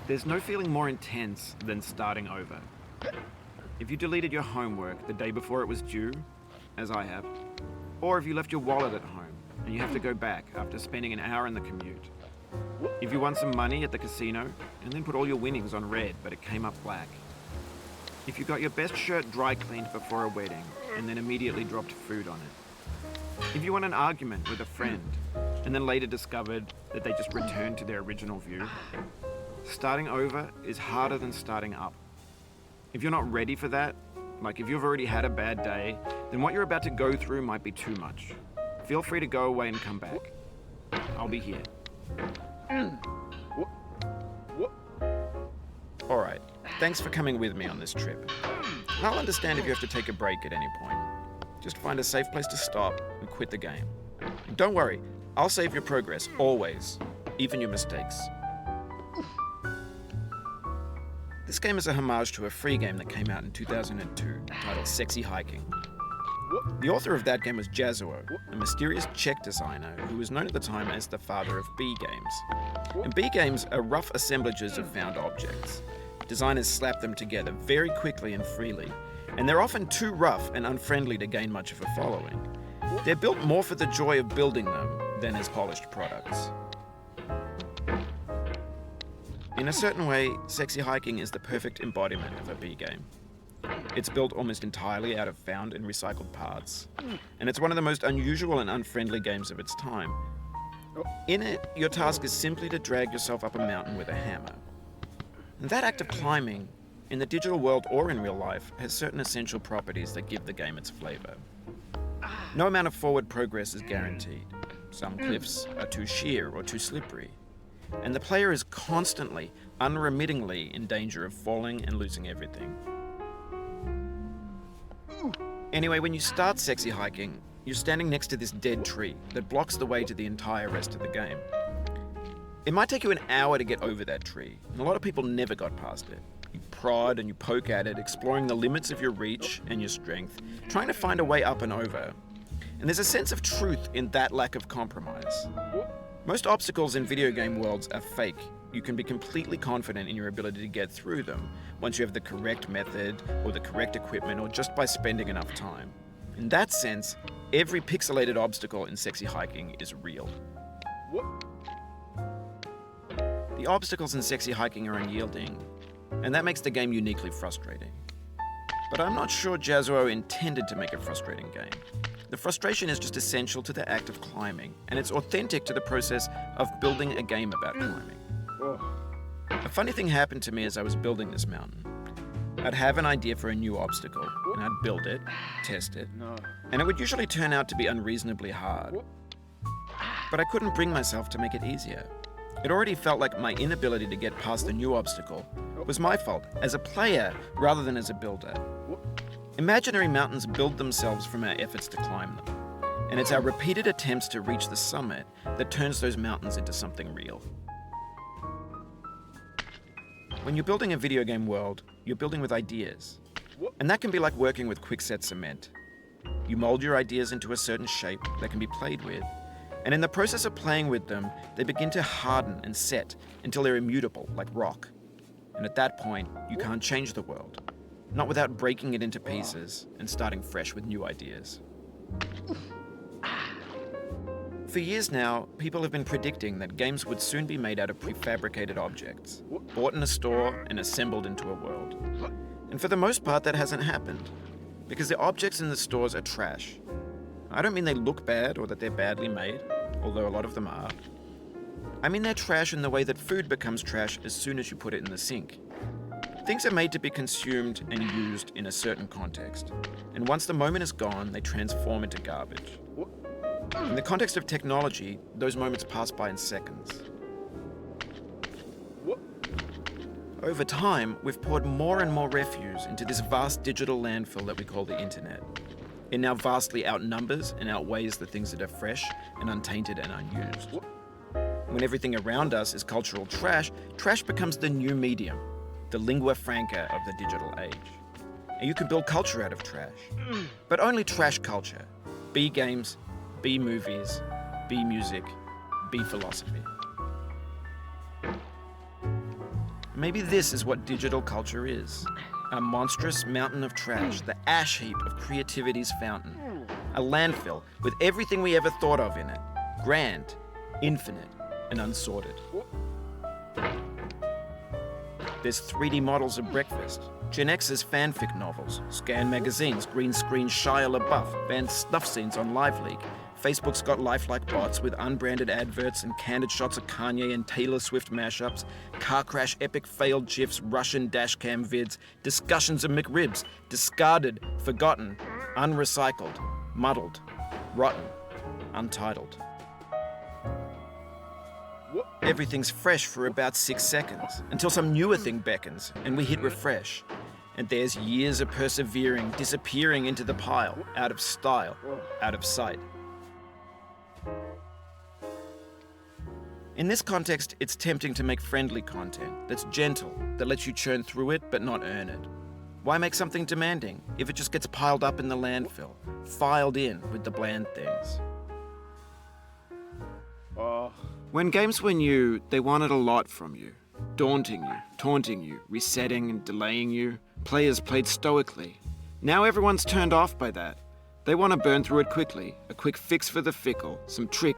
There's no feeling more intense than starting over. If you deleted your homework the day before it was due, as I have, or if you left your wallet at home and you have to go back after spending an hour in the commute. If you won some money at the casino and then put all your winnings on red but it came up black. If you got your best shirt dry cleaned before a wedding and then immediately dropped food on it. If you won an argument with a friend and then later discovered that they just returned to their original view. Starting over is harder than starting up. If you're not ready for that, like if you've already had a bad day, then what you're about to go through might be too much. Feel free to go away and come back. I'll be here. Alright, thanks for coming with me on this trip. I'll understand if you have to take a break at any point. Just find a safe place to stop and quit the game. And don't worry, I'll save your progress, always, even your mistakes. This game is a homage to a free game that came out in 2002, titled Sexy Hiking. The author of that game was Jazzuo, a mysterious Czech designer who was known at the time as the father of B games. And B games are rough assemblages of found objects. Designers slap them together very quickly and freely, and they're often too rough and unfriendly to gain much of a following. They're built more for the joy of building them than as polished products. In a certain way, Sexy Hiking is the perfect embodiment of a B game. It's built almost entirely out of found and recycled parts, and it's one of the most unusual and unfriendly games of its time. In it, your task is simply to drag yourself up a mountain with a hammer. And that act of climbing, in the digital world or in real life, has certain essential properties that give the game its flavor. No amount of forward progress is guaranteed. Some cliffs are too sheer or too slippery. And the player is constantly, unremittingly in danger of falling and losing everything. Anyway, when you start Sexy Hiking, you're standing next to this dead tree that blocks the way to the entire rest of the game. It might take you an hour to get over that tree, and a lot of people never got past it. You prod and you poke at it, exploring the limits of your reach and your strength, trying to find a way up and over. And there's a sense of truth in that lack of compromise. Most obstacles in video game worlds are fake. You can be completely confident in your ability to get through them once you have the correct method or the correct equipment or just by spending enough time. In that sense, every pixelated obstacle in Sexy Hiking is real. The obstacles in Sexy Hiking are unyielding, and that makes the game uniquely frustrating. But I'm not sure Jazzuo intended to make a frustrating game. The frustration is just essential to the act of climbing, and it's authentic to the process of building a game about climbing. A funny thing happened to me as I was building this mountain. I'd have an idea for a new obstacle, and I'd build it, test it, and it would usually turn out to be unreasonably hard. But I couldn't bring myself to make it easier. It already felt like my inability to get past the new obstacle was my fault as a player rather than as a builder. Imaginary mountains build themselves from our efforts to climb them, and it's our repeated attempts to reach the summit that turns those mountains into something real. When you're building a video game world, you're building with ideas, and that can be like working with quickset cement. You mold your ideas into a certain shape that can be played with, and in the process of playing with them, they begin to harden and set until they're immutable, like rock. And at that point, you can't change the world. Not without breaking it into pieces and starting fresh with new ideas. For years now, people have been predicting that games would soon be made out of prefabricated objects, bought in a store and assembled into a world. And for the most part, that hasn't happened, because the objects in the stores are trash. I don't mean they look bad or that they're badly made, although a lot of them are. I mean they're trash in the way that food becomes trash as soon as you put it in the sink. Things are made to be consumed and used in a certain context, and once the moment is gone, they transform into garbage. In the context of technology, those moments pass by in seconds. Over time, we've poured more and more refuse into this vast digital landfill that we call the internet. It now vastly outnumbers and outweighs the things that are fresh and untainted and unused. When everything around us is cultural trash, trash becomes the new medium, the lingua franca of the digital age. And you can build culture out of trash, but only trash culture. B games, B movies, B music, B philosophy. Maybe this is what digital culture is. A monstrous mountain of trash, the ash heap of creativity's fountain. A landfill with everything we ever thought of in it. Grand, infinite, and unsorted. There's 3D models of breakfast, Gen X's fanfic novels, Scan magazines, green screen Shia LaBeouf, banned snuff scenes on LiveLeak. Facebook's got lifelike bots with unbranded adverts and candid shots of Kanye and Taylor Swift mashups, car crash epic failed GIFs, Russian dashcam vids, discussions of McRibs, discarded, forgotten, unrecycled, muddled, rotten, untitled. Everything's fresh for about 6 seconds, until some newer thing beckons, and we hit refresh. And there's years of persevering, disappearing into the pile, out of style, out of sight. In this context, it's tempting to make friendly content that's gentle, that lets you churn through it but not earn it. Why make something demanding if it just gets piled up in the landfill, filed in with the bland things? When games were new, they wanted a lot from you. Daunting you, taunting you, resetting and delaying you. Players played stoically. Now everyone's turned off by that. They want to burn through it quickly, a quick fix for the fickle, some trick